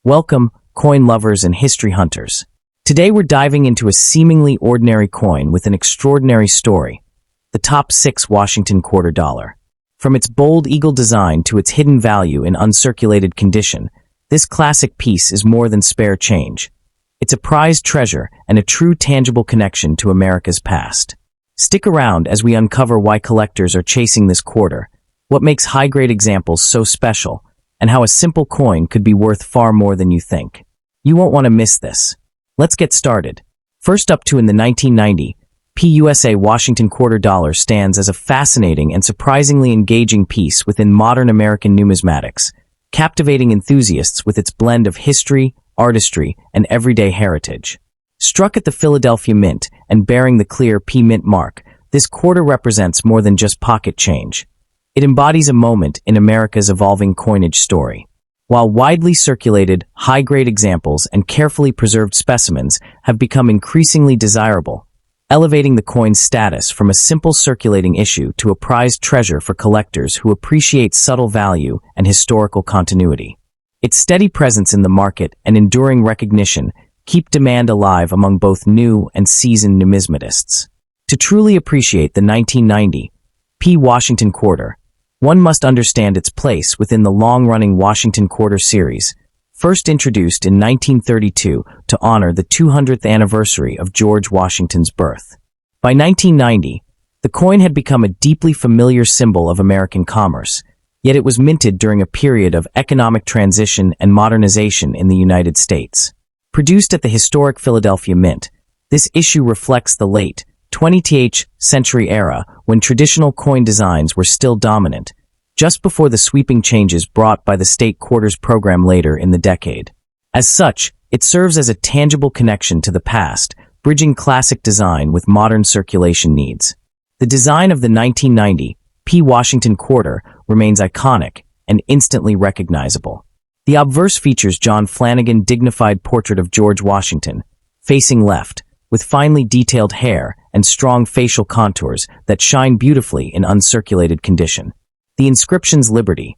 Welcome, coin lovers and history hunters. Today we're diving into a seemingly ordinary coin with an extraordinary story, the top 6 Washington quarter dollar. From its bold eagle design to its hidden value in uncirculated condition, this classic piece is more than spare change. It's a prized treasure and a true tangible connection to America's past. Stick around as we uncover why collectors are chasing this quarter, what makes high-grade examples so special, and how a simple coin could be worth far more than you think. You won't want to miss this. Let's get started. First up in the 1990, PUSA Washington quarter dollar stands as a fascinating and surprisingly engaging piece within modern American numismatics, captivating enthusiasts with its blend of history, artistry, and everyday heritage. Struck at the Philadelphia Mint and bearing the clear P Mint mark, this quarter represents more than just pocket change. It embodies a moment in America's evolving coinage story. While widely circulated, high-grade examples and carefully preserved specimens have become increasingly desirable, elevating the coin's status from a simple circulating issue to a prized treasure for collectors who appreciate subtle value and historical continuity. Its steady presence in the market and enduring recognition keep demand alive among both new and seasoned numismatists. To truly appreciate the 1990 P Washington quarter, one must understand its place within the long-running Washington Quarter series, first introduced in 1932 to honor the 200th anniversary of George Washington's birth. By 1990, the coin had become a deeply familiar symbol of American commerce, yet it was minted during a period of economic transition and modernization in the United States. Produced at the historic Philadelphia Mint, this issue reflects the late 20th century era when traditional coin designs were still dominant, just before the sweeping changes brought by the state quarters program later in the decade. As such, it serves as a tangible connection to the past, bridging classic design with modern circulation needs. The design of the 1990 P Washington quarter remains iconic and instantly recognizable. The obverse features John Flanagan's dignified portrait of George Washington, facing left, with finely detailed hair and strong facial contours that shine beautifully in uncirculated condition. The inscriptions "Liberty,"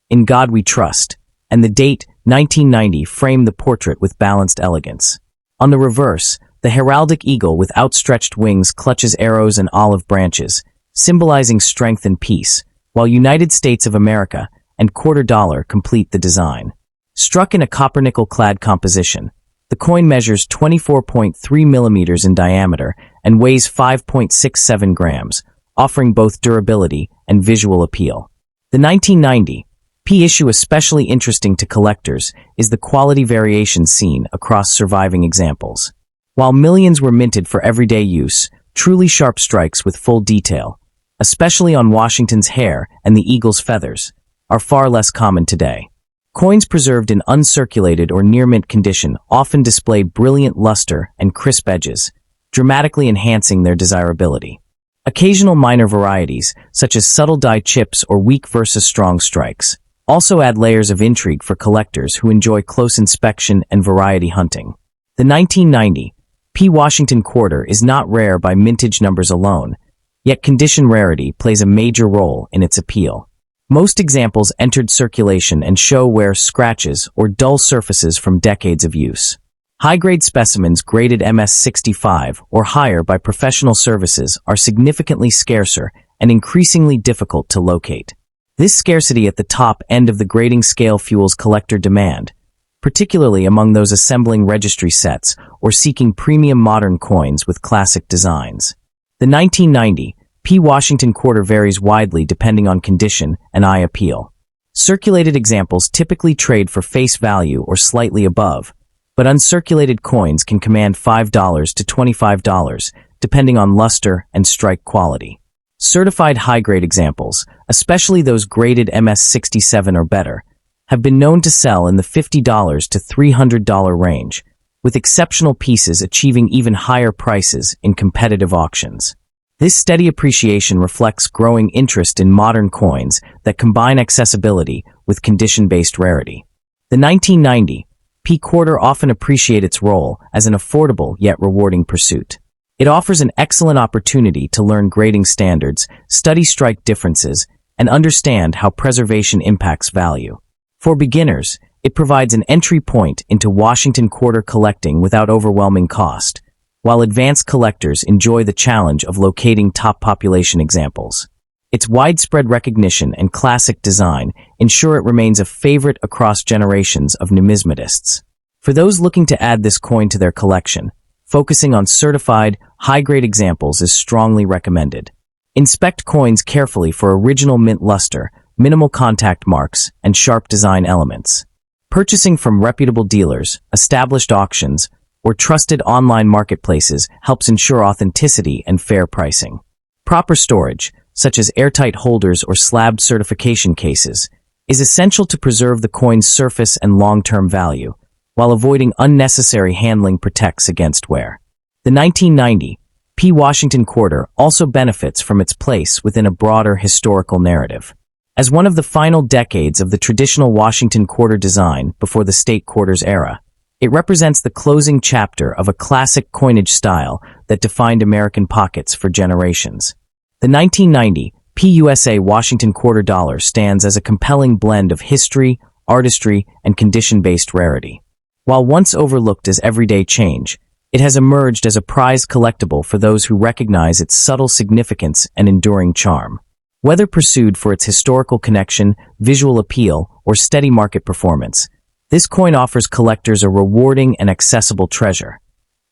"In God We Trust," and the date 1990 frame the portrait with balanced elegance. On the reverse, the heraldic eagle with outstretched wings clutches arrows and olive branches, symbolizing strength and peace, while United States of America and quarter dollar complete the design. Struck in a copper-nickel-clad composition, the coin measures 24.3 millimeters in diameter and weighs 5.67 grams, offering both durability and visual appeal. The 1990 P issue, especially interesting to collectors, is the quality variation seen across surviving examples. While millions were minted for everyday use, truly sharp strikes with full detail, especially on Washington's hair and the eagle's feathers, are far less common today. Coins preserved in uncirculated or near-mint condition often display brilliant luster and crisp edges, dramatically enhancing their desirability. Occasional minor varieties, such as subtle die chips or weak versus strong strikes, also add layers of intrigue for collectors who enjoy close inspection and variety hunting. The 1990 P Washington quarter is not rare by mintage numbers alone, yet condition rarity plays a major role in its appeal. Most examples entered circulation and show wear scratches or dull surfaces from decades of use. High-grade specimens graded MS-65 or higher by professional services are significantly scarcer and increasingly difficult to locate. This scarcity at the top end of the grading scale fuels collector demand, particularly among those assembling registry sets or seeking premium modern coins with classic designs. The 1990 P Washington quarter varies widely depending on condition and eye appeal. Circulated examples typically trade for face value or slightly above, but uncirculated coins can command $5 to $25, depending on luster and strike quality. Certified high-grade examples, especially those graded MS-67 or better, have been known to sell in the $50 to $300 range, with exceptional pieces achieving even higher prices in competitive auctions. This steady appreciation reflects growing interest in modern coins that combine accessibility with condition-based rarity. The 1990 P quarter often appreciate its role as an affordable yet rewarding pursuit. It offers an excellent opportunity to learn grading standards, study strike differences, and understand how preservation impacts value. For beginners, It provides an entry point into Washington quarter collecting without overwhelming cost, while advanced collectors enjoy the challenge of locating top population examples. Its widespread recognition and classic design ensure it remains a favorite across generations of numismatists. For those looking to add this coin to their collection, focusing on certified, high-grade examples is strongly recommended. Inspect coins carefully for original mint luster, minimal contact marks, and sharp design elements. Purchasing from reputable dealers, established auctions, or trusted online marketplaces helps ensure authenticity and fair pricing. Proper storage, such as airtight holders or slabbed certification cases, is essential to preserve the coin's surface and long-term value, while avoiding unnecessary handling protects against wear. The 1990 P. Washington quarter also benefits from its place within a broader historical narrative. As one of the final decades of the traditional Washington quarter design before the state quarters era, it represents the closing chapter of a classic coinage style that defined American pockets for generations. The 1990 PUSA Washington quarter dollar stands as a compelling blend of history, artistry, and condition-based rarity. While once overlooked as everyday change, it has emerged as a prized collectible for those who recognize its subtle significance and enduring charm. Whether pursued for its historical connection, visual appeal, or steady market performance, this coin offers collectors a rewarding and accessible treasure,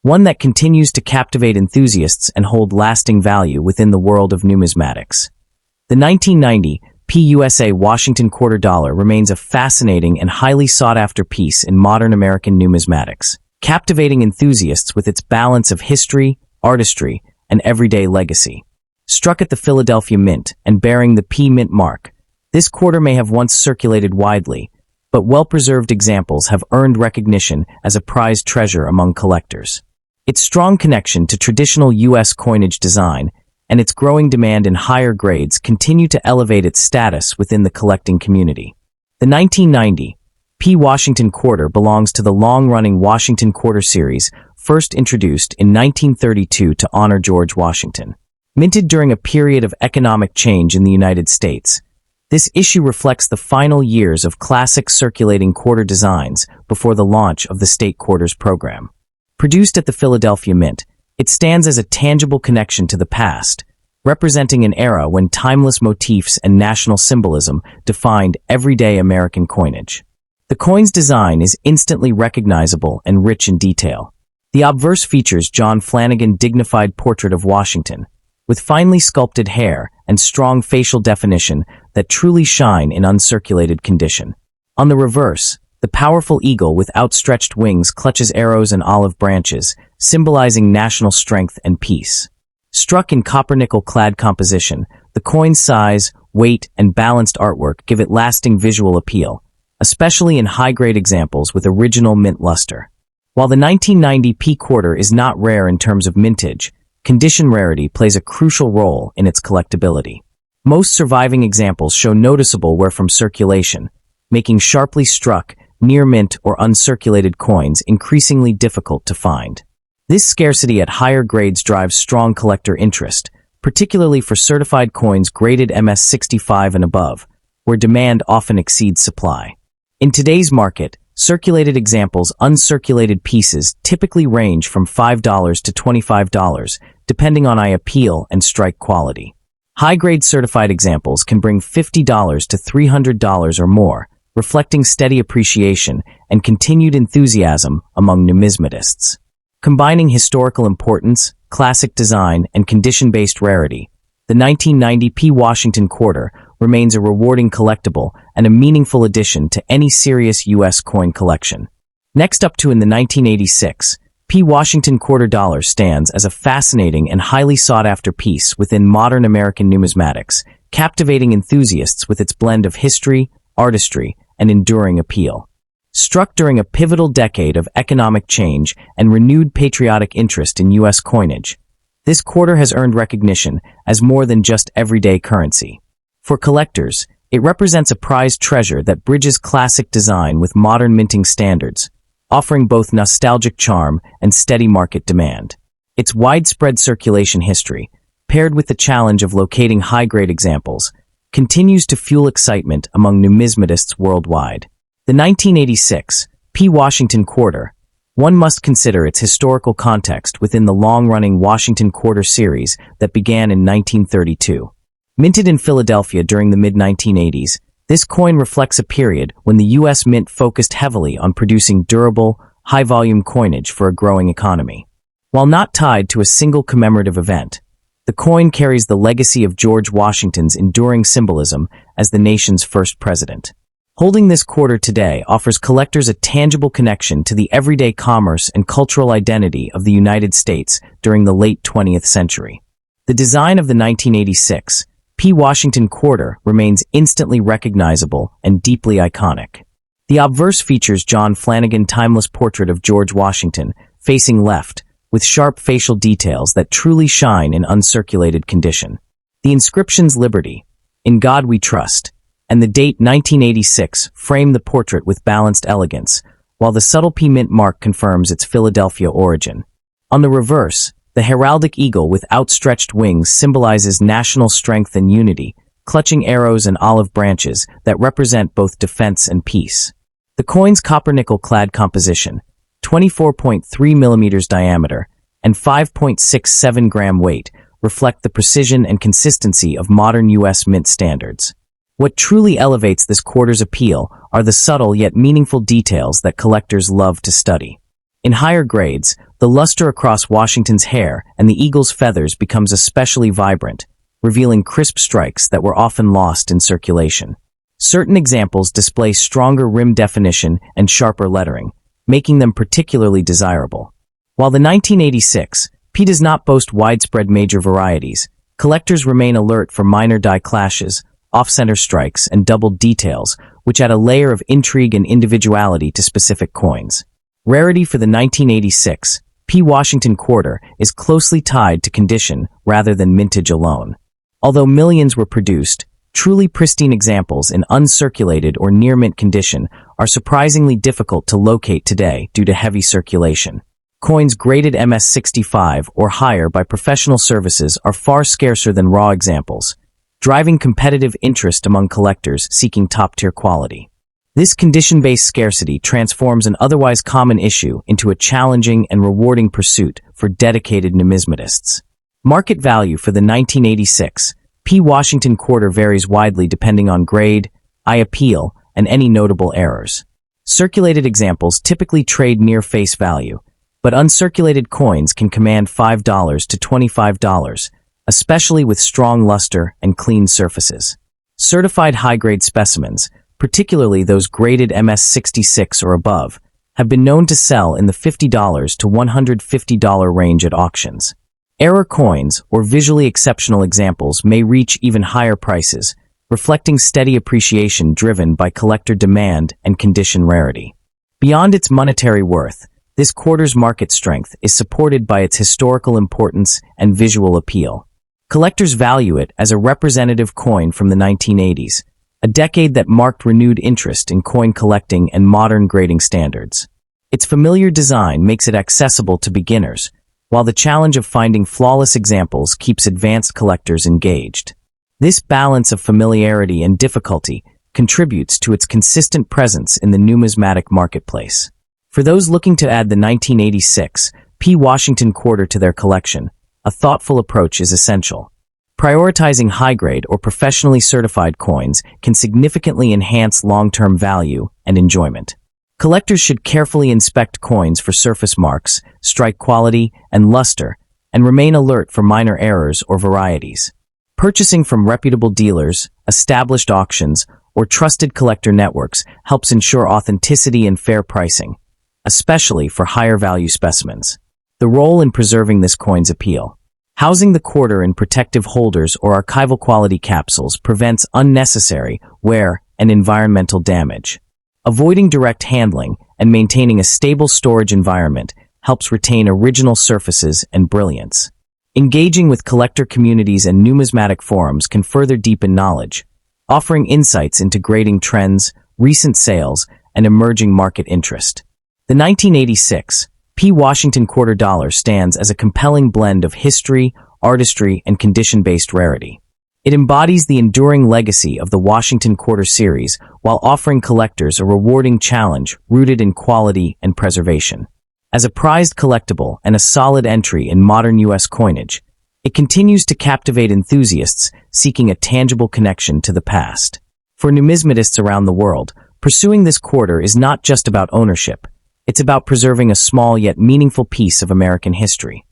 one that continues to captivate enthusiasts and hold lasting value within the world of numismatics. The 1990 PUSA Washington quarter dollar remains a fascinating and highly sought-after piece in modern American numismatics, captivating enthusiasts with its balance of history, artistry, and everyday legacy. Struck at the Philadelphia Mint and bearing the P Mint mark, this quarter may have once circulated widely, but well-preserved examples have earned recognition as a prized treasure among collectors. Its strong connection to traditional U.S. coinage design and its growing demand in higher grades continue to elevate its status within the collecting community. The 1990 P. Washington quarter belongs to the long-running Washington quarter series, first introduced in 1932 to honor George Washington. Minted during a period of economic change in the United States, this issue reflects the final years of classic circulating quarter designs before the launch of the state quarters program. Produced at the Philadelphia Mint, it stands as a tangible connection to the past, representing an era when timeless motifs and national symbolism defined everyday American coinage. The coin's design is instantly recognizable and rich in detail. The obverse features John Flanagan's dignified portrait of Washington, with finely sculpted hair and strong facial definition that truly shine in uncirculated condition. On the reverse, the powerful eagle with outstretched wings clutches arrows and olive branches, symbolizing national strength and peace. Struck in copper-nickel-clad composition, the coin's size, weight, and balanced artwork give it lasting visual appeal, especially in high-grade examples with original mint luster. While the 1990 P quarter is not rare in terms of mintage, condition rarity plays a crucial role in its collectability. Most surviving examples show noticeable wear from circulation, making sharply struck, near-mint or uncirculated coins increasingly difficult to find. This scarcity at higher grades drives strong collector interest, particularly for certified coins graded MS65 and above, where demand often exceeds supply. In today's market, circulated examples, uncirculated pieces typically range from $5 to $25, depending on eye appeal and strike quality. High-grade certified examples can bring $50 to $300 or more, reflecting steady appreciation and continued enthusiasm among numismatists. Combining historical importance, classic design, and condition-based rarity, the 1990 P. Washington quarter remains a rewarding collectible and a meaningful addition to any serious U.S. coin collection. Next up in the 1986, P. Washington quarter dollar stands as a fascinating and highly sought-after piece within modern American numismatics, captivating enthusiasts with its blend of history, artistry, and enduring appeal. Struck during a pivotal decade of economic change and renewed patriotic interest in U.S. coinage, this quarter has earned recognition as more than just everyday currency. For collectors, it represents a prized treasure that bridges classic design with modern minting standards, offering both nostalgic charm and steady market demand. Its widespread circulation history, paired with the challenge of locating high-grade examples, continues to fuel excitement among numismatists worldwide. The 1986 P. Washington Quarter. One must consider its historical context within the long-running Washington Quarter series that began in 1932. Minted in Philadelphia during the mid-1980s, this coin reflects a period when the U.S. Mint focused heavily on producing durable, high-volume coinage for a growing economy. While not tied to a single commemorative event, the coin carries the legacy of George Washington's enduring symbolism as the nation's first president. Holding this quarter today offers collectors a tangible connection to the everyday commerce and cultural identity of the United States during the late 20th century. The design of the 1986 P. Washington Quarter remains instantly recognizable and deeply iconic. The obverse features John Flanagan's timeless portrait of George Washington, facing left, with sharp facial details that truly shine in uncirculated condition. The inscriptions "Liberty," "In God We Trust," and the date 1986 frame the portrait with balanced elegance, while the subtle P mint mark confirms its Philadelphia origin. On the reverse, the heraldic eagle with outstretched wings symbolizes national strength and unity, clutching arrows and olive branches that represent both defense and peace. The coin's copper-nickel-clad composition, 24.3 mm diameter, and 5.67 gram weight, reflect the precision and consistency of modern U.S. mint standards. What truly elevates this quarter's appeal are the subtle yet meaningful details that collectors love to study. In higher grades, the luster across Washington's hair and the eagle's feathers becomes especially vibrant, revealing crisp strikes that were often lost in circulation. Certain examples display stronger rim definition and sharper lettering, making them particularly desirable. While the 1986 P does not boast widespread major varieties, collectors remain alert for minor die clashes, off-center strikes, and doubled details, which add a layer of intrigue and individuality to specific coins. Rarity for the 1986 P. Washington Quarter is closely tied to condition rather than mintage alone. Although millions were produced, truly pristine examples in uncirculated or near-mint condition are surprisingly difficult to locate today due to heavy circulation. Coins graded MS-65 or higher by professional services are far scarcer than raw examples, driving competitive interest among collectors seeking top-tier quality. This condition-based scarcity transforms an otherwise common issue into a challenging and rewarding pursuit for dedicated numismatists. Market value for the 1986 P. Washington Quarter varies widely depending on grade, eye appeal, and any notable errors. Circulated examples typically trade near face value, but uncirculated coins can command $5 to $25, especially with strong luster and clean surfaces. Certified high-grade specimens, particularly those graded MS-66 or above, have been known to sell in the $50 to $150 range at auctions. Error coins, or visually exceptional examples, may reach even higher prices, reflecting steady appreciation driven by collector demand and condition rarity. Beyond its monetary worth, this quarter's market strength is supported by its historical importance and visual appeal. Collectors value it as a representative coin from the 1980s, a decade that marked renewed interest in coin collecting and modern grading standards. Its familiar design makes it accessible to beginners, while the challenge of finding flawless examples keeps advanced collectors engaged. This balance of familiarity and difficulty contributes to its consistent presence in the numismatic marketplace. For those looking to add the 1986 P. Washington Quarter to their collection, a thoughtful approach is essential. Prioritizing high-grade or professionally certified coins can significantly enhance long-term value and enjoyment. Collectors should carefully inspect coins for surface marks, strike quality, and luster, and remain alert for minor errors or varieties. Purchasing from reputable dealers, established auctions, or trusted collector networks helps ensure authenticity and fair pricing, especially for higher-value specimens. The role in preserving this coin's appeal. Housing the quarter in protective holders or archival quality capsules prevents unnecessary wear and environmental damage. Avoiding direct handling and maintaining a stable storage environment helps retain original surfaces and brilliance. Engaging with collector communities and numismatic forums can further deepen knowledge, offering insights into grading trends, recent sales, and emerging market interest. The 1986 P. Washington Quarter Dollar stands as a compelling blend of history, artistry, and condition-based rarity. It embodies the enduring legacy of the Washington Quarter series while offering collectors a rewarding challenge rooted in quality and preservation. As a prized collectible and a solid entry in modern U.S. coinage, it continues to captivate enthusiasts seeking a tangible connection to the past. For numismatists around the world, pursuing this quarter is not just about ownership. It's about preserving a small yet meaningful piece of American history.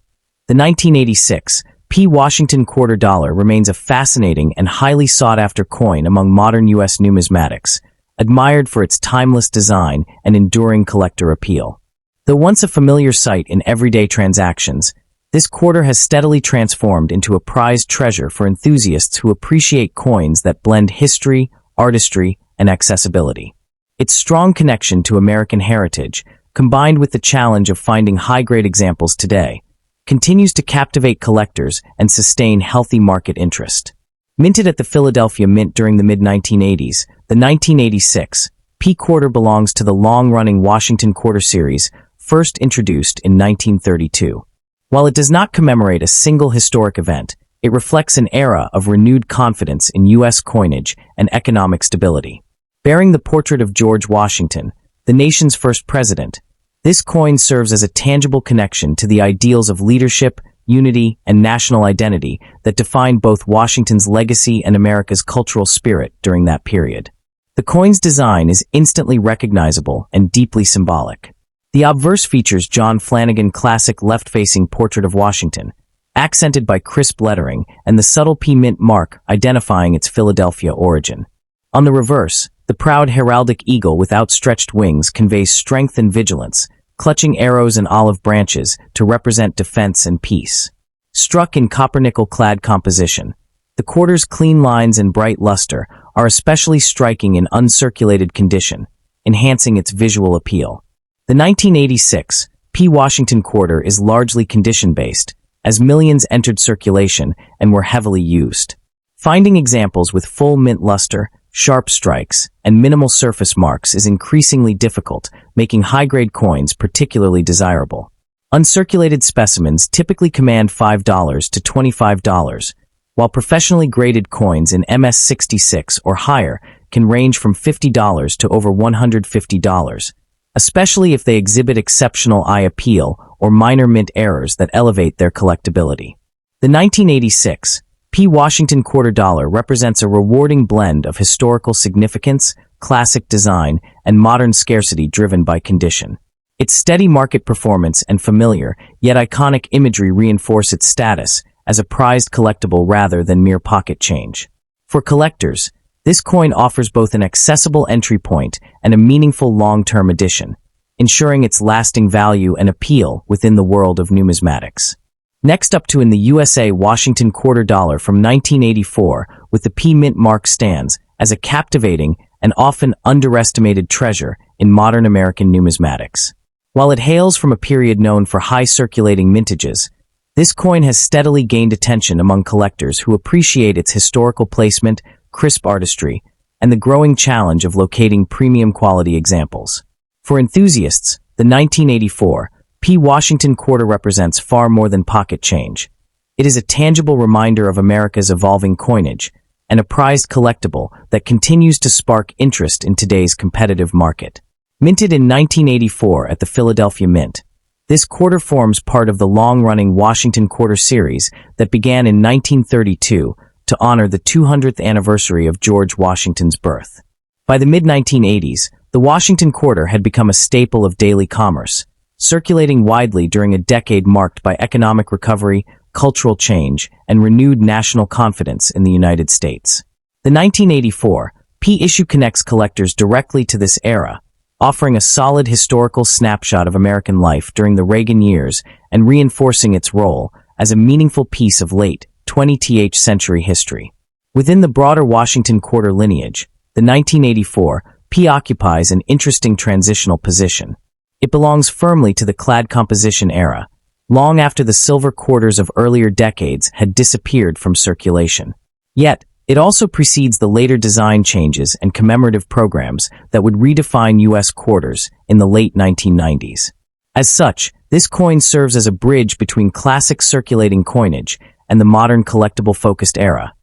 The 1986 P. Washington Quarter Dollar remains a fascinating and highly sought-after coin among modern U.S. numismatics, admired for its timeless design and enduring collector appeal. Though once a familiar sight in everyday transactions, this quarter has steadily transformed into a prized treasure for enthusiasts who appreciate coins that blend history, artistry, and accessibility. Its strong connection to American heritage, combined with the challenge of finding high-grade examples today, continues to captivate collectors and sustain healthy market interest. Minted at the Philadelphia Mint during the mid-1980s, the 1986 P Quarter belongs to the long-running Washington Quarter series, first introduced in 1932. While it does not commemorate a single historic event, it reflects an era of renewed confidence in U.S. coinage and economic stability. Bearing the portrait of George Washington, the nation's first president, this coin serves as a tangible connection to the ideals of leadership, unity, and national identity that defined both Washington's legacy and America's cultural spirit during that period. The coin's design is instantly recognizable and deeply symbolic. The obverse features John Flanagan's classic left-facing portrait of Washington, accented by crisp lettering and the subtle P Mint mark identifying its Philadelphia origin. On the reverse, the proud heraldic eagle with outstretched wings conveys strength and vigilance, clutching arrows and olive branches to represent defense and peace. Struck in copper-nickel-clad composition, the quarter's clean lines and bright luster are especially striking in uncirculated condition, enhancing its visual appeal. The 1986 P. Washington Quarter is largely condition-based, as millions entered circulation and were heavily used. Finding examples with full mint luster, sharp strikes, and minimal surface marks is increasingly difficult, making high-grade coins particularly desirable. Uncirculated specimens typically command $5 to $25, while professionally graded coins in MS-66 or higher can range from $50 to over $150, especially if they exhibit exceptional eye appeal or minor mint errors that elevate their collectability. The 1986 P. Washington Quarter Dollar represents a rewarding blend of historical significance, classic design, and modern scarcity driven by condition. Its steady market performance and familiar, yet iconic imagery reinforce its status as a prized collectible rather than mere pocket change. For collectors, this coin offers both an accessible entry point and a meaningful long-term addition, ensuring its lasting value and appeal within the world of numismatics. Next up in the USA Washington Quarter Dollar from 1984 with the P Mint mark stands as a captivating and often underestimated treasure in modern American numismatics. While it hails from a period known for high circulating mintages, this coin has steadily gained attention among collectors who appreciate its historical placement, crisp artistry, and the growing challenge of locating premium quality examples. For enthusiasts, the 1984 P. Washington Quarter represents far more than pocket change. It is a tangible reminder of America's evolving coinage and a prized collectible that continues to spark interest in today's competitive market. Minted in 1984 at the Philadelphia Mint, this quarter forms part of the long-running Washington Quarter series that began in 1932 to honor the 200th anniversary of George Washington's birth. By the mid-1980s, the Washington Quarter had become a staple of daily commerce, circulating widely during a decade marked by economic recovery, cultural change, and renewed national confidence in the United States. The 1984 P issue connects collectors directly to this era, offering a solid historical snapshot of American life during the Reagan years and reinforcing its role as a meaningful piece of late 20th century history. Within the broader Washington Quarter lineage, the 1984 P occupies an interesting transitional position. It belongs firmly to the clad composition era, long after the silver quarters of earlier decades had disappeared from circulation. Yet, it also precedes the later design changes and commemorative programs that would redefine U.S. quarters in the late 1990s. As such, this coin serves as a bridge between classic circulating coinage and the modern collectible-focused era,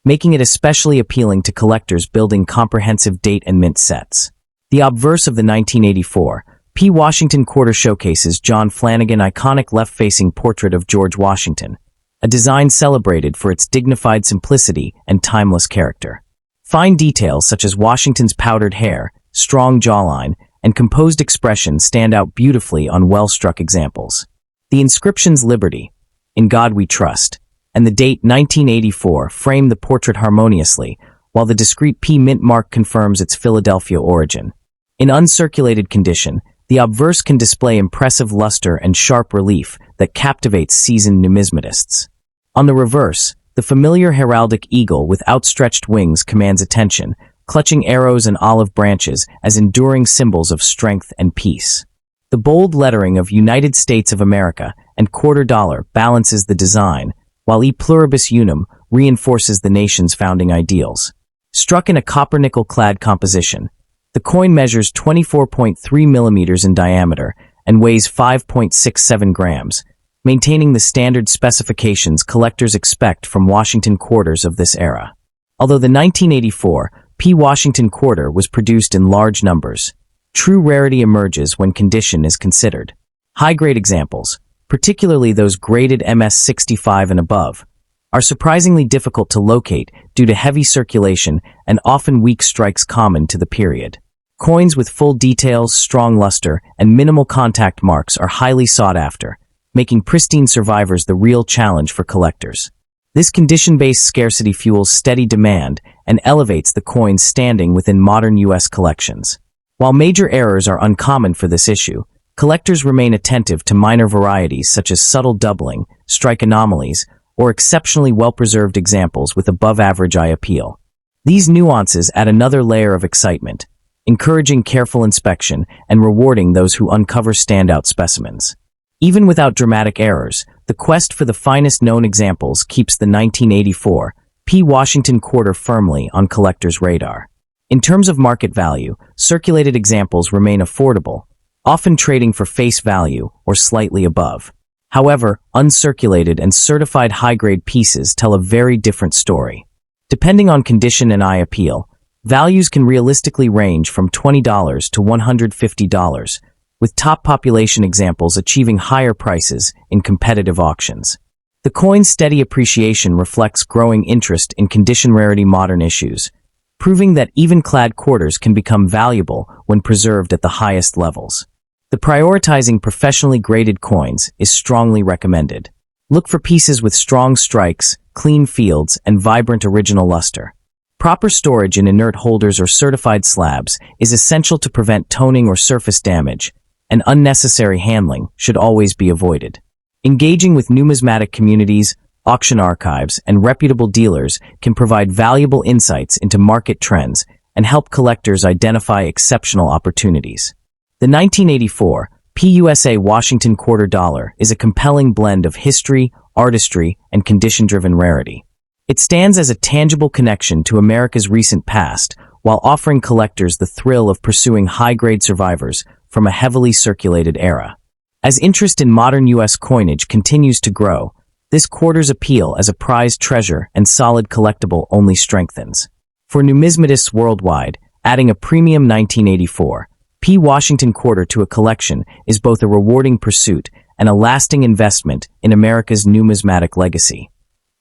making it especially appealing to collectors building comprehensive date and mint sets. The obverse of the 1984 P. Washington quarter showcases John Flanagan's iconic left-facing portrait of George Washington, a design celebrated for its dignified simplicity and timeless character. Fine details such as Washington's powdered hair, strong jawline, and composed expression stand out beautifully on well-struck examples. The inscriptions "Liberty," "In God We Trust," and the date 1984 frame the portrait harmoniously, while the discrete P mint mark confirms its Philadelphia origin. In uncirculated condition, the obverse can display impressive luster and sharp relief that captivates seasoned numismatists. On the reverse, the familiar heraldic eagle with outstretched wings commands attention, clutching arrows and olive branches as enduring symbols of strength and peace. The bold lettering of United States of America and quarter dollar balances the design, while E pluribus unum reinforces the nation's founding ideals. Struck in a copper-nickel-clad composition, the coin measures 24.3 millimeters in diameter and weighs 5.67 grams, maintaining the standard specifications collectors expect from Washington quarters of this era. Although the 1984 P. Washington quarter was produced in large numbers, true rarity emerges when condition is considered. High-grade examples, particularly those graded MS-65 and above, are surprisingly difficult to locate due to heavy circulation and often weak strikes common to the period. Coins with full details, strong luster, and minimal contact marks are highly sought after, making pristine survivors the real challenge for collectors. This condition-based scarcity fuels steady demand and elevates the coin's standing within modern U.S. collections. While major errors are uncommon for this issue, collectors remain attentive to minor varieties such as subtle doubling, strike anomalies, or exceptionally well-preserved examples with above-average eye appeal. These nuances add another layer of excitement, encouraging careful inspection and rewarding those who uncover standout specimens. Even without dramatic errors, the quest for the finest known examples keeps the 1984 P. Washington quarter firmly on collectors' radar. In terms of market value, circulated examples remain affordable, often trading for face value or slightly above. However, uncirculated and certified high-grade pieces tell a very different story. Depending on condition and eye appeal, values can realistically range from $20 to $150, with top population examples achieving higher prices in competitive auctions. The coin's steady appreciation reflects growing interest in condition rarity modern issues, proving that even-clad quarters can become valuable when preserved at the highest levels. The prioritizing professionally graded coins is strongly recommended. Look for pieces with strong strikes, clean fields, and vibrant original luster. Proper storage in inert holders or certified slabs is essential to prevent toning or surface damage, and unnecessary handling should always be avoided. Engaging with numismatic communities, auction archives, and reputable dealers can provide valuable insights into market trends and help collectors identify exceptional opportunities. The 1984 PUSA Washington quarter dollar is a compelling blend of history, artistry, and condition-driven rarity. It stands as a tangible connection to America's recent past while offering collectors the thrill of pursuing high-grade survivors from a heavily circulated era. As interest in modern U.S. coinage continues to grow, this quarter's appeal as a prized treasure and solid collectible only strengthens. For numismatists worldwide, adding a premium 1984 P. Washington quarter to a collection is both a rewarding pursuit and a lasting investment in America's numismatic legacy.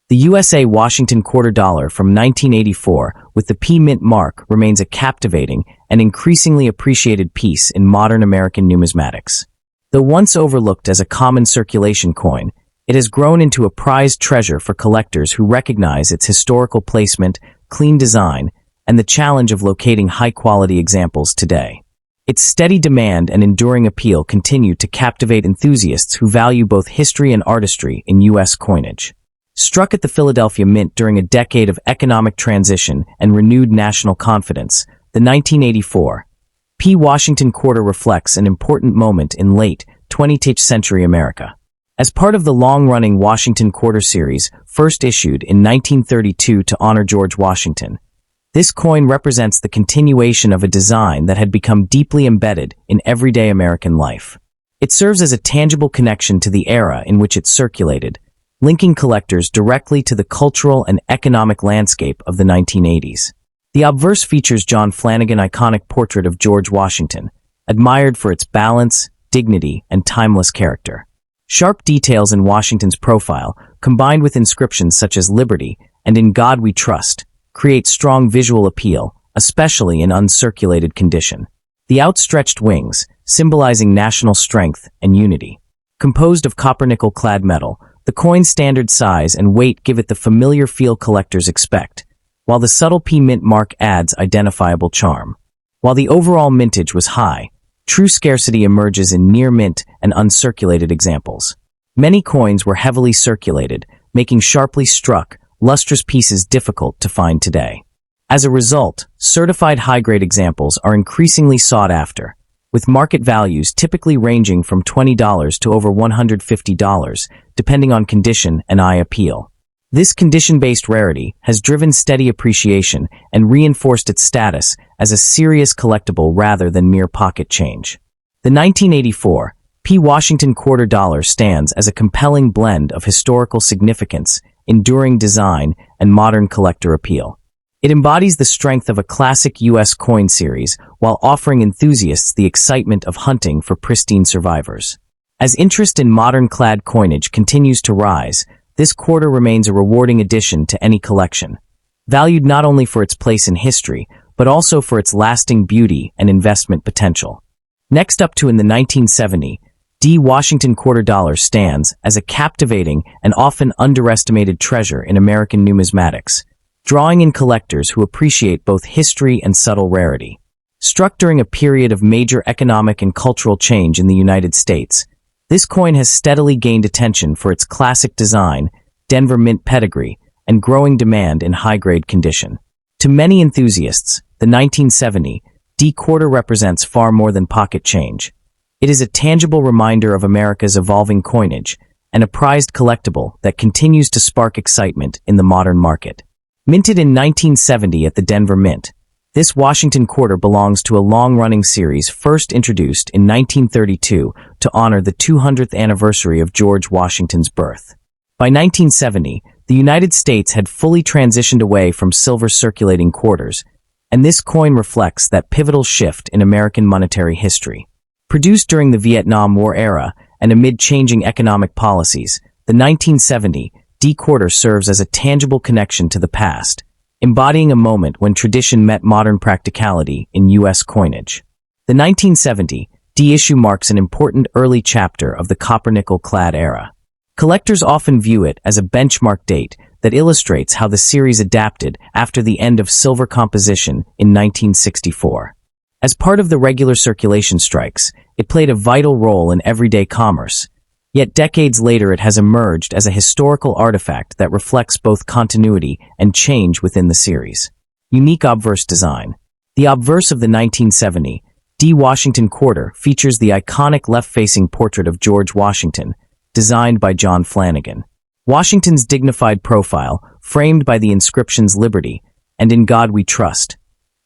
The USA Washington quarter dollar from 1984 with the P mint mark remains a captivating and increasingly appreciated piece in modern American numismatics. Though once overlooked as a common circulation coin, it has grown into a prized treasure for collectors who recognize its historical placement, clean design, and the challenge of locating high-quality examples today. Its steady demand and enduring appeal continue to captivate enthusiasts who value both history and artistry in U.S. coinage. Struck at the Philadelphia Mint during a decade of economic transition and renewed national confidence, the 1984 P. Washington quarter reflects an important moment in late 20th century America. As part of the long-running Washington quarter series, first issued in 1932 to honor George Washington, this coin represents the continuation of a design that had become deeply embedded in everyday American life. It serves as a tangible connection to the era in which it circulated, linking collectors directly to the cultural and economic landscape of the 1980s. The obverse features John Flanagan's iconic portrait of George Washington, admired for its balance, dignity, and timeless character. Sharp details in Washington's profile, combined with inscriptions such as Liberty and In God We Trust, create strong visual appeal, especially in uncirculated condition. The outstretched wings, symbolizing national strength and unity. Composed of copper-nickel-clad metal, the coin's standard size and weight give it the familiar feel collectors expect, while the subtle P mint mark adds identifiable charm. While the overall mintage was high, true scarcity emerges in near-mint and uncirculated examples. Many coins were heavily circulated, making sharply struck, lustrous pieces difficult to find today. As a result, certified high-grade examples are increasingly sought after, with market values typically ranging from $20 to over $150, depending on condition and eye appeal. This condition-based rarity has driven steady appreciation and reinforced its status as a serious collectible rather than mere pocket change. The 1984 P. Washington quarter dollar stands as a compelling blend of historical significance, enduring design, and modern collector appeal. It embodies the strength of a classic U.S. coin series while offering enthusiasts the excitement of hunting for pristine survivors. As interest in modern clad coinage continues to rise, this quarter remains a rewarding addition to any collection, valued not only for its place in history, but also for its lasting beauty and investment potential. Next up to in the 1970, D. Washington quarter dollar stands as a captivating and often underestimated treasure in American numismatics, drawing in collectors who appreciate both history and subtle rarity. Struck during a period of major economic and cultural change in the United States, this coin has steadily gained attention for its classic design, Denver Mint pedigree, and growing demand in high-grade condition. To many enthusiasts, the 1970 D quarter represents far more than pocket change. It is a tangible reminder of America's evolving coinage, and a prized collectible that continues to spark excitement in the modern market. Minted in 1970 at the Denver Mint, this Washington quarter belongs to a long-running series first introduced in 1932 to honor the 200th anniversary of George Washington's birth. By 1970, the United States had fully transitioned away from silver circulating quarters, and this coin reflects that pivotal shift in American monetary history. Produced during the Vietnam War era and amid changing economic policies, the 1970 D quarter serves as a tangible connection to the past, embodying a moment when tradition met modern practicality in U.S. coinage. The 1970 D issue marks an important early chapter of the copper-nickel-clad era. Collectors often view it as a benchmark date that illustrates how the series adapted after the end of silver composition in 1964. As part of the regular circulation strikes, it played a vital role in everyday commerce. Yet decades later it has emerged as a historical artifact that reflects both continuity and change within the series. Unique obverse design. The obverse of the 1970 D. Washington quarter features the iconic left-facing portrait of George Washington, designed by John Flanagan. Washington's dignified profile, framed by the inscriptions Liberty and In God We Trust,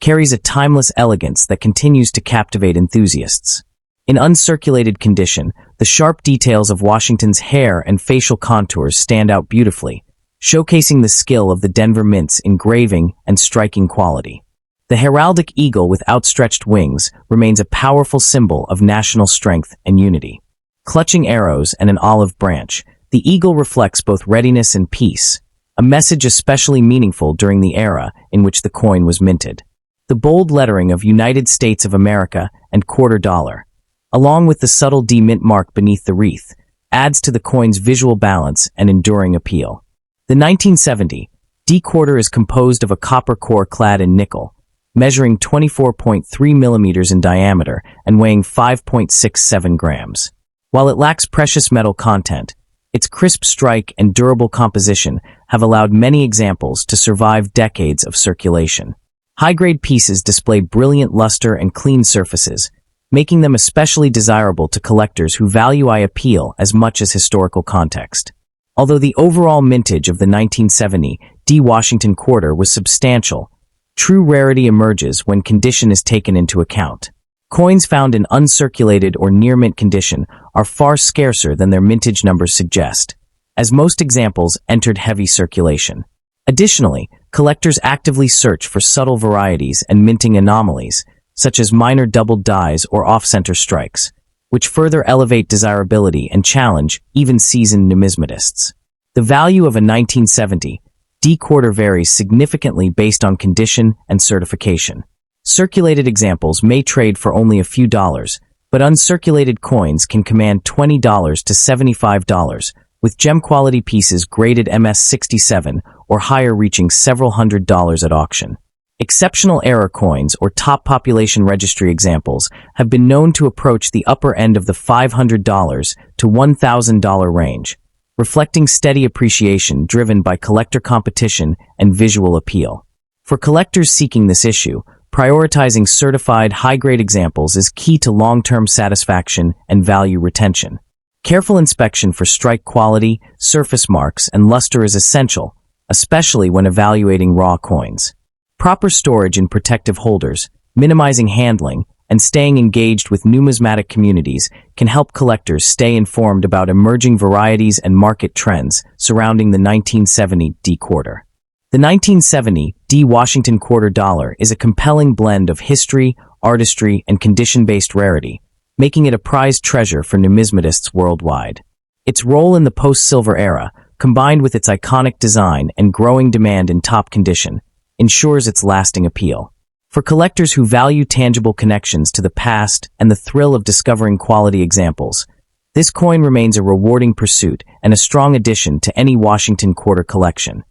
carries a timeless elegance that continues to captivate enthusiasts. In uncirculated condition, the sharp details of Washington's hair and facial contours stand out beautifully, showcasing the skill of the Denver Mint's engraving and striking quality. The heraldic eagle with outstretched wings remains a powerful symbol of national strength and unity. Clutching arrows and an olive branch, the eagle reflects both readiness and peace, a message especially meaningful during the era in which the coin was minted. The bold lettering of United States of America and quarter dollar, along with the subtle D mint mark beneath the wreath, adds to the coin's visual balance and enduring appeal. The 1970 D quarter is composed of a copper core clad in nickel, measuring 24.3 millimeters in diameter and weighing 5.67 grams. While it lacks precious metal content, its crisp strike and durable composition have allowed many examples to survive decades of circulation. High-grade pieces display brilliant luster and clean surfaces, making them especially desirable to collectors who value eye appeal as much as historical context. Although the overall mintage of the 1970 D. Washington quarter was substantial, true rarity emerges when condition is taken into account. Coins found in uncirculated or near-mint condition are far scarcer than their mintage numbers suggest, as most examples entered heavy circulation. Additionally, collectors actively search for subtle varieties and minting anomalies, such as minor doubled dies or off-center strikes, which further elevate desirability and challenge even seasoned numismatists. The value of a 1970 D quarter varies significantly based on condition and certification. Circulated examples may trade for only a few dollars, but uncirculated coins can command $20 to $75, with gem-quality pieces graded MS-67 or higher reaching several $100s at auction. Exceptional error coins or top population registry examples have been known to approach the upper end of the $500 to $1,000 range, reflecting steady appreciation driven by collector competition and visual appeal. For collectors seeking this issue, prioritizing certified high-grade examples is key to long-term satisfaction and value retention. Careful inspection for strike quality, surface marks, and luster is essential, especially when evaluating raw coins. Proper storage in protective holders, minimizing handling, and staying engaged with numismatic communities can help collectors stay informed about emerging varieties and market trends surrounding the 1970 D quarter. The 1970 D Washington quarter dollar is a compelling blend of history, artistry, and condition-based rarity, making it a prized treasure for numismatists worldwide. Its role in the post-silver era, combined with its iconic design and growing demand in top condition, ensures its lasting appeal. For collectors who value tangible connections to the past and the thrill of discovering quality examples, this coin remains a rewarding pursuit and a strong addition to any Washington quarter collection.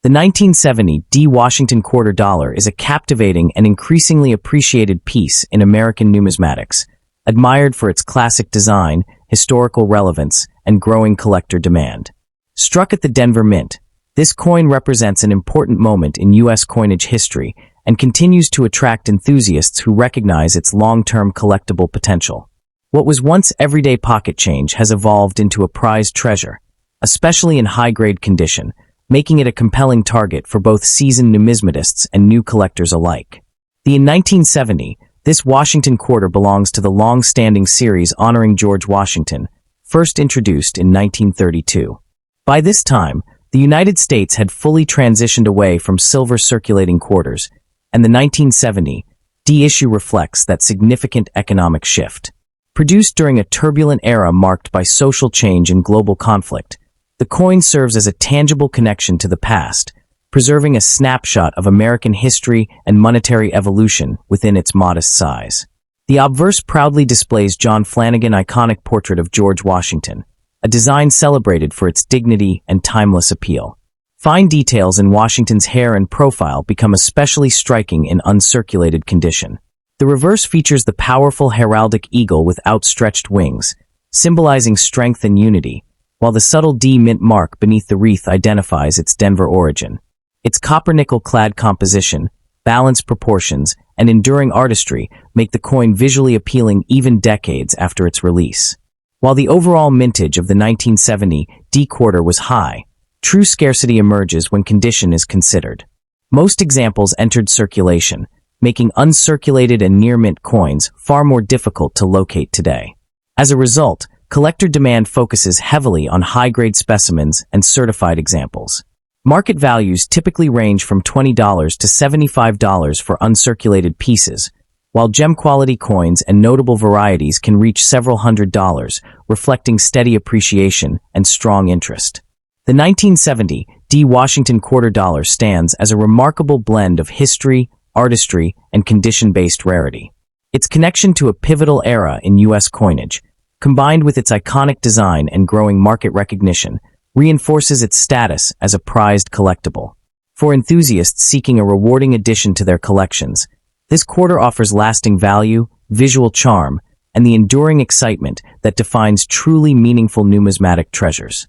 The 1970 D Washington quarter dollar is a captivating and increasingly appreciated piece in American numismatics, admired for its classic design, historical relevance, and growing collector demand. Struck at the Denver Mint, this coin represents an important moment in U.S. coinage history and continues to attract enthusiasts who recognize its long-term collectible potential. What was once everyday pocket change has evolved into a prized treasure, especially in high-grade condition, making it a compelling target for both seasoned numismatists and new collectors alike. In 1970, this Washington quarter belongs to the long-standing series honoring George Washington, first introduced in 1932. By this time, the United States had fully transitioned away from silver circulating quarters, and the 1970 D issue reflects that significant economic shift. Produced during a turbulent era marked by social change and global conflict, the coin serves as a tangible connection to the past, preserving a snapshot of American history and monetary evolution within its modest size. The obverse proudly displays John Flanagan's iconic portrait of George Washington, a design celebrated for its dignity and timeless appeal. Fine details in Washington's hair and profile become especially striking in uncirculated condition. The reverse features the powerful heraldic eagle with outstretched wings, symbolizing strength and unity, while the subtle D mint mark beneath the wreath identifies its Denver origin. Its copper-nickel-clad composition, balanced proportions, and enduring artistry make the coin visually appealing even decades after its release. While the overall mintage of the 1970 D quarter was high, true scarcity emerges when condition is considered. Most examples entered circulation, making uncirculated and near-mint coins far more difficult to locate today. As a result, collector demand focuses heavily on high-grade specimens and certified examples. Market values typically range from $20 to $75 for uncirculated pieces, while gem-quality coins and notable varieties can reach several $100s, reflecting steady appreciation and strong interest. The 1970 D Washington quarter dollar stands as a remarkable blend of history, artistry, and condition-based rarity. Its connection to a pivotal era in U.S. coinage, combined with its iconic design and growing market recognition, reinforces its status as a prized collectible. For enthusiasts seeking a rewarding addition to their collections, this quarter offers lasting value, visual charm, and the enduring excitement that defines truly meaningful numismatic treasures.